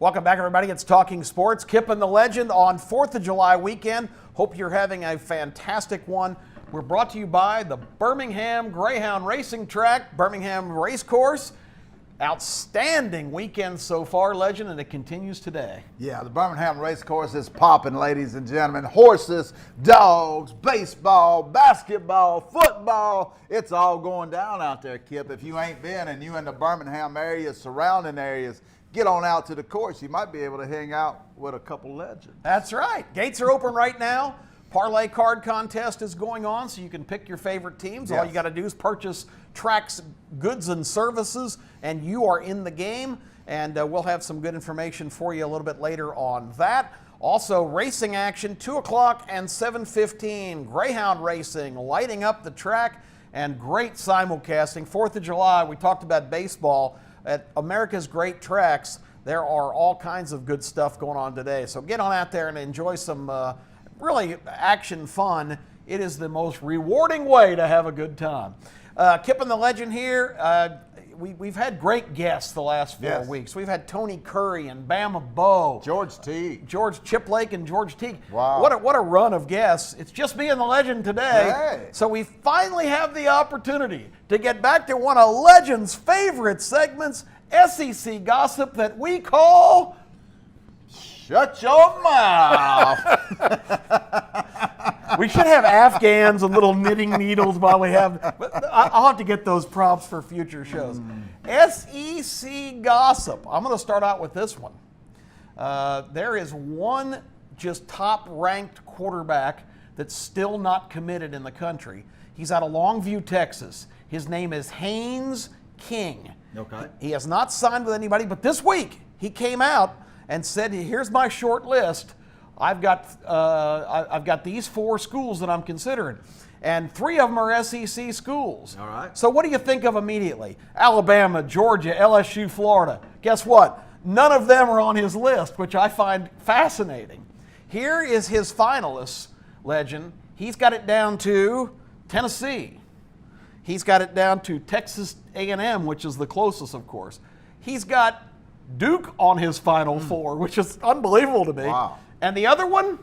Welcome back, everybody. It's Talking Sports. Kip and the Legend on 4th of July weekend. Hope you're having a fantastic one. We're brought to you by the Birmingham Greyhound Racing Track, Birmingham Racecourse. Outstanding weekend so far, Legend, and it continues today. Yeah, the Birmingham Racecourse is popping, ladies and gentlemen. Horses, dogs, baseball, basketball, football. It's all going down out there, Kip. If you ain't been and you in the Birmingham area, surrounding areas, get on out to the course. You might be able to hang out with a couple legends. That's right. Gates are open right now. Parlay card contest is going on, so you can pick your favorite teams. Yes. All you got to do is purchase Track's goods and services, and you are in the game. And we'll have some good information for you a little bit later on that. Also, racing action, 2 o'clock and 7:15. Greyhound racing, lighting up the track, and great simulcasting. 4th of July, we talked about baseball. At America's Great Tracks, there are all kinds of good stuff going on today. So get on out there and enjoy some really action fun. It is the most rewarding way to have a good time. Kip and the Legend here. We've had great guests the last 4 weeks. We've had Tony Curry and Bama Bo. George Chip Lake and George Teague. Wow. What a run of guests. It's just me and the Legend today. Hey. So we finally have the opportunity to get back to one of Legend's favorite segments, SEC gossip, that we call Shut Your Mouth. We should have Afghans and little knitting needles while we have. But I'll have to get those props for future shows. SEC gossip. I'm going to start out with this one. There is one just top-ranked quarterback that's still not committed in the country. He's out of Longview, Texas. His name is Haynes King. Okay. He has not signed with anybody, but this week he came out and said, "Here's my short list. I've got these 4 schools that I'm considering, and 3 of them are SEC schools." All right. So what do you think of immediately? Alabama, Georgia, LSU, Florida. Guess what? None of them are on his list, which I find fascinating. Here is his finalists, Legend. He's got it down to Tennessee. He's got it down to Texas A&M, which is the closest, of course. He's got Duke on his final 4, which is unbelievable to me. Wow. And the other one,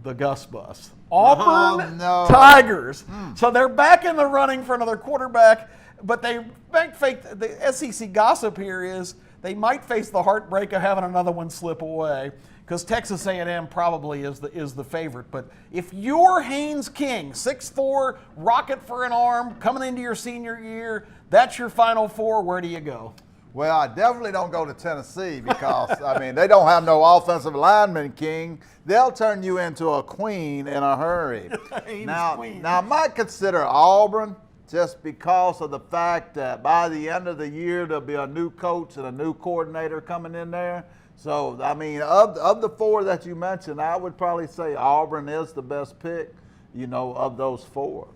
the Gus Bus. Auburn Tigers. So they're back in the running for another quarterback, but they might face, the SEC gossip here is they might face the heartbreak of having another one slip away, because Texas A&M probably is the favorite. But if you're Haynes King, 6'4", rocket for an arm, coming into your senior year, that's your final 4, where do you go? Well, I definitely don't go to Tennessee because, I mean, they don't have no offensive lineman, King. They'll turn you into a queen in a hurry. Now, I might consider Auburn just because of the fact that by the end of the year, there'll be a new coach and a new coordinator coming in there. So, I mean, of the 4 that you mentioned, I would probably say Auburn is the best pick, of those 4,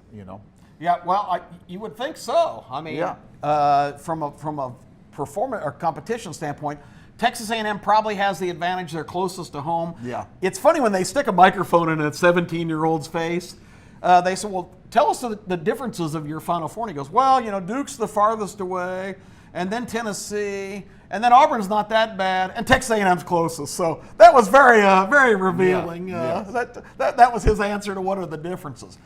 Yeah, well, you would think so. I mean, from a performance or competition standpoint, Texas A&M probably has the advantage. They're closest to home. Yeah. It's funny when they stick a microphone in a 17-year-old's face. They say, "Well, tell us the differences of your Final Four." And he goes, "Well, Duke's the farthest away, and then Tennessee, and then Auburn's not that bad, and Texas A&M's closest." So that was very revealing. That was his answer to what are the differences.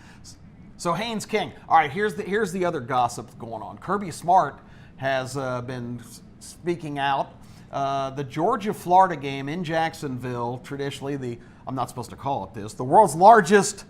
So Haynes King. All right, here's the other gossip going on. Kirby Smart has been speaking out. The Georgia-Florida game in Jacksonville, traditionally I'm not supposed to call it this, the world's largest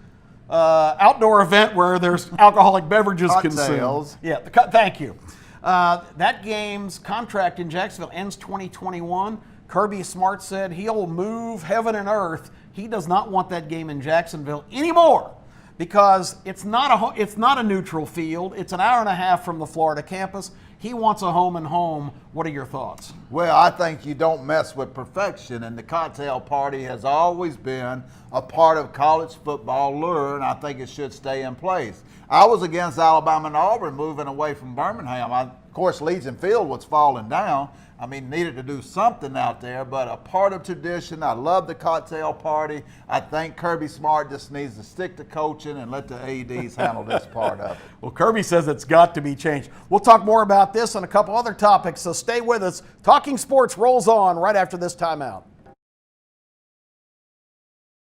outdoor event where there's alcoholic beverages consumed. Yeah, thank you. That game's contract in Jacksonville ends 2021. Kirby Smart said he'll move heaven and earth. He does not want that game in Jacksonville anymore, because it's not a neutral field. It's an hour and a half from the Florida campus. He wants a home and home. What are your thoughts? Well, I think you don't mess with perfection, and the cocktail party has always been a part of college football lure, and I think it should stay in place. I was against Alabama and Auburn moving away from Birmingham. course, Legion Field was falling down. I mean, needed to do something out there, but a part of tradition. I love the cocktail party. I think Kirby Smart just needs to stick to coaching and let the ADs handle this part of it. Well, Kirby says it's got to be changed. We'll talk more about this and a couple other topics, so stay with us. Talking Sports rolls on right after this timeout.